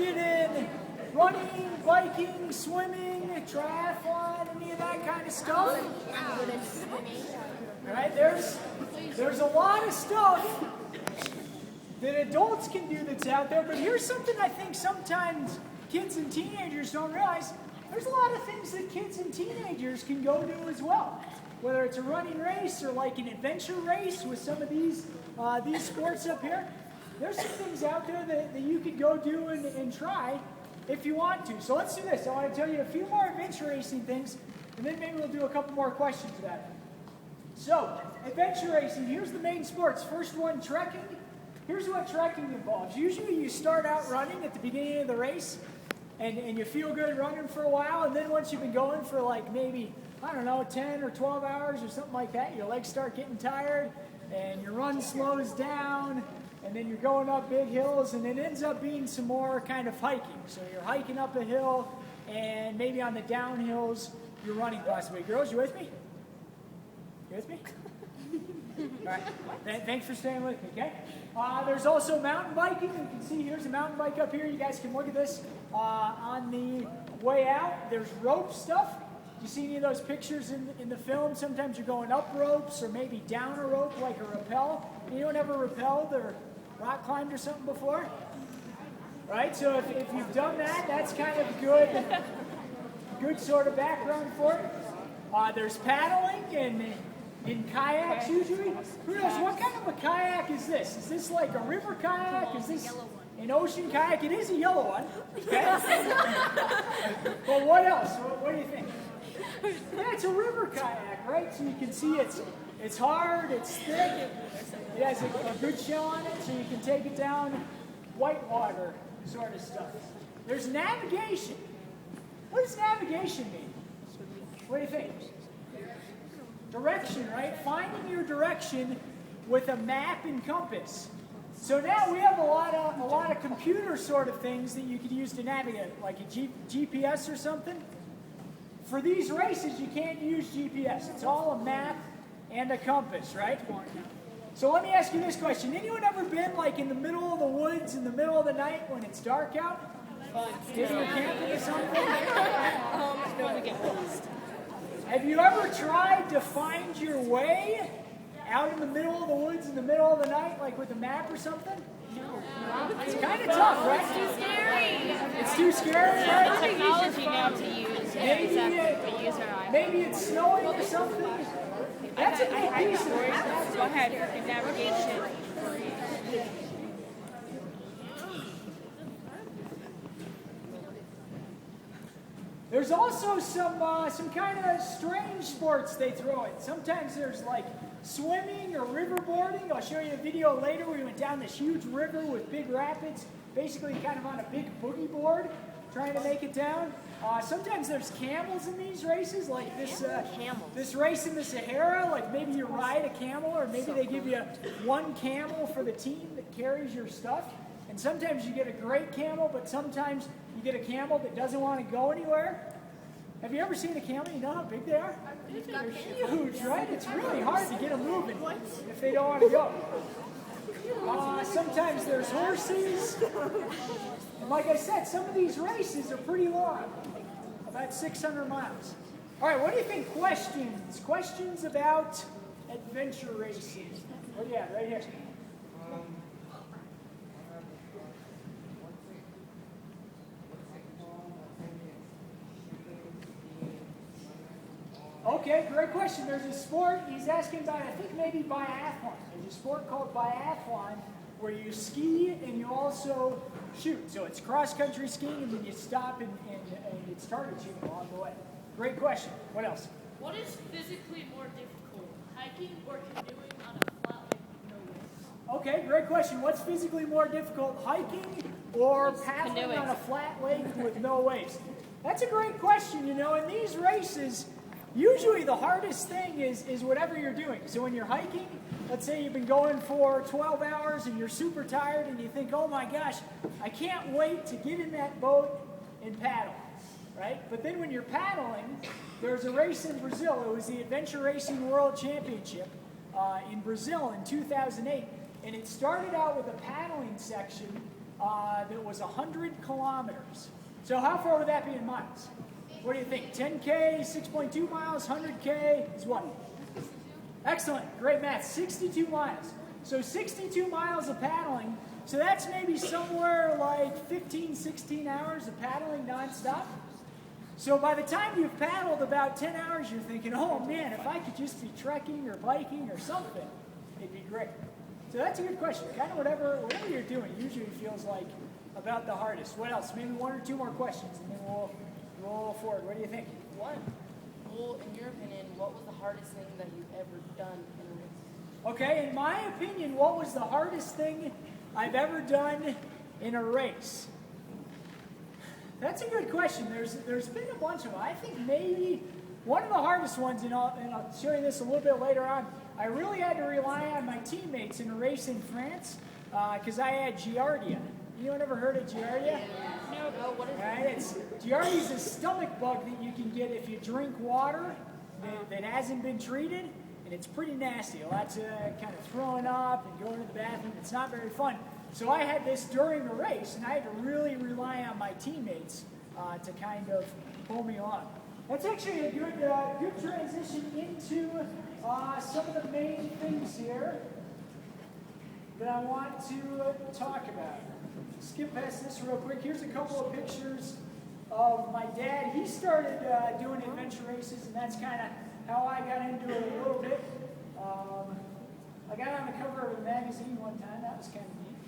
interested in running, biking, swimming, triathlon, any of that kind of stuff? All right, there's a lot of stuff that adults can do that's out there, but here's something I think sometimes kids and teenagers don't realize. There's a lot of things that kids and teenagers can go do as well. Whether it's a running race or like an adventure race with some of these sports up here, there's some things out there that you could go do and try if you want to. So let's do this. I want to tell you a few more adventure racing things, and then maybe we'll do a couple more questions about it. So, adventure racing, here's the main sports. First one, trekking. Here's what trekking involves. Usually you start out running at the beginning of the race, and you feel good running for a while, and then once you've been going for like maybe, I don't know, 10 or 12 hours or something like that, your legs start getting tired, and your run slows down, and then you're going up big hills, and it ends up being some more kind of hiking. So you're hiking up a hill, and maybe on the downhills, you're running possibly. Girls, you with me? You with me? All right. Thanks for staying with me, okay? There's also mountain biking. You can see here's a mountain bike up here. You guys can look at this on the way out. There's rope stuff. You see any of those pictures in the film? Sometimes you're going up ropes or maybe down a rope like a rappel. Anyone ever rappelled or rock climbed or something before? Right? So if you've done that, that's kind of good sort of background for it. There's paddling and in kayaks usually. Who knows, what kind of a kayak is this? Is this like a river kayak? Is this an ocean kayak? It is a yellow one. Okay. Well, what else? What do you think? Yeah, it's a river kayak, right? So you can see it's hard, it's thick, it has a good shell on it, so you can take it down whitewater sort of stuff. There's navigation. What does navigation mean? What do you think? Direction, right? Finding your direction with a map and compass. So now we have a lot of computer sort of things that you could use to navigate, like a GPS or something. For these races, you can't use GPS. It's all a map and a compass, right? So let me ask you this question. Anyone ever been like in the middle of the woods in the middle of the night when it's dark out? Taking a camping or something? Have you ever tried to find your way out in the middle of the woods in the middle of the night, like with a map or something? No. It's kind of tough, right? It's too scary. It's too scary, right? Technology now to use. Maybe it's snowing or something. That's a big piece of it. Go ahead, navigation. There's also some kind of strange sports they throw in. Sometimes there's like swimming or riverboarding. I'll show you a video later. We went down this huge river with big rapids, basically kind of on a big boogie board, trying to make it down. Sometimes there's camels in these races, like this race in the Sahara. Like maybe you ride a camel, or maybe they give you one camel for the team that carries your stuff. And sometimes you get a great camel, but sometimes you get a camel that doesn't want to go anywhere. Have you ever seen a camel? You know how big they are? They're huge, right? It's really hard to get them moving if they don't want to go. Sometimes there's horses. And like I said, some of these races are pretty long, about 600 miles. All right, what do you think? Questions? Questions about adventure racing? What do you have right here? Okay, great question. There's a sport, he's asking about, I think maybe biathlon. There's a sport called biathlon where you ski and you also shoot. So it's cross-country skiing and then you stop and it's target shooting along the way. Great question. What else? What is physically more difficult, hiking or canoeing on a flat lake with no waves? Okay, great question. What's physically more difficult, hiking or paddling on a flat lake with no waves? That's a great question. You know, in these races, usually the hardest thing is whatever you're doing. So when you're hiking, let's say you've been going for 12 hours and you're super tired and you think, oh my gosh, I can't wait to get in that boat and paddle, right? But then when you're paddling, there's a race in Brazil. It was the Adventure Racing World Championship in Brazil in 2008. And it started out with a paddling section that was 100 kilometers. So how far would that be in miles? What do you think? 10K, 6.2 miles, 100K is what? Excellent, great math, 62 miles. So 62 miles of paddling, so that's maybe somewhere like 15, 16 hours of paddling nonstop. So by the time you've paddled about 10 hours, you're thinking, oh man, if I could just be trekking or biking or something, it'd be great. So that's a good question. Kind of whatever you're doing usually feels like about the hardest. What else? Maybe one or two more questions, and then we'll roll forward. What do you think? Well, in your opinion, what was the hardest thing that you've ever done in a race? Okay, in my opinion, what was the hardest thing I've ever done in a race? That's a good question. There's been a bunch of them. I think maybe one of the hardest ones, and I'll show you this a little bit later on, I really had to rely on my teammates in a race in France because I had Giardia. Anyone ever heard of Giardia? No, what is it? Giardia is a stomach bug that you can get if you drink water that hasn't been treated, and it's pretty nasty. Lots of kind of throwing up and going to the bathroom. It's not very fun. So I had this during the race, and I had to really rely on my teammates to kind of pull me along. That's actually a good transition into some of the main things here that I want to talk about. Skip past this real quick. Here's a couple of pictures of my dad. He started doing adventure races, and that's kind of how I got into it a little bit. I got on the cover of a magazine one time. That was kind of neat.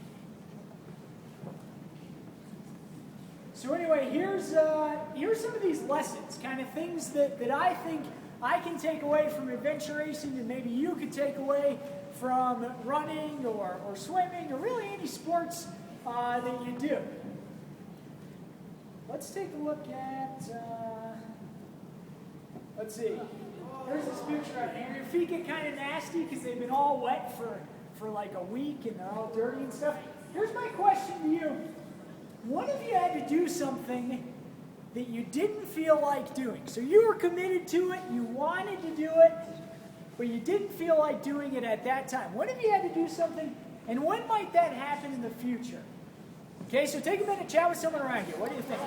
So anyway, here's some of these lessons, kind of things that I think I can take away from adventure racing and maybe you could take away from running or swimming or really any sports that you do. Let's take a look at, let's see, there's this picture right here. Your feet get kind of nasty because they've been all wet for like a week and they're all dirty and stuff. Here's my question to you. What if you had to do something that you didn't feel like doing? So you were committed to it, you wanted to do it, but you didn't feel like doing it at that time. What if you had to do something, and when might that happen in the future? Okay, so take a minute, chat with someone around you. What do you think?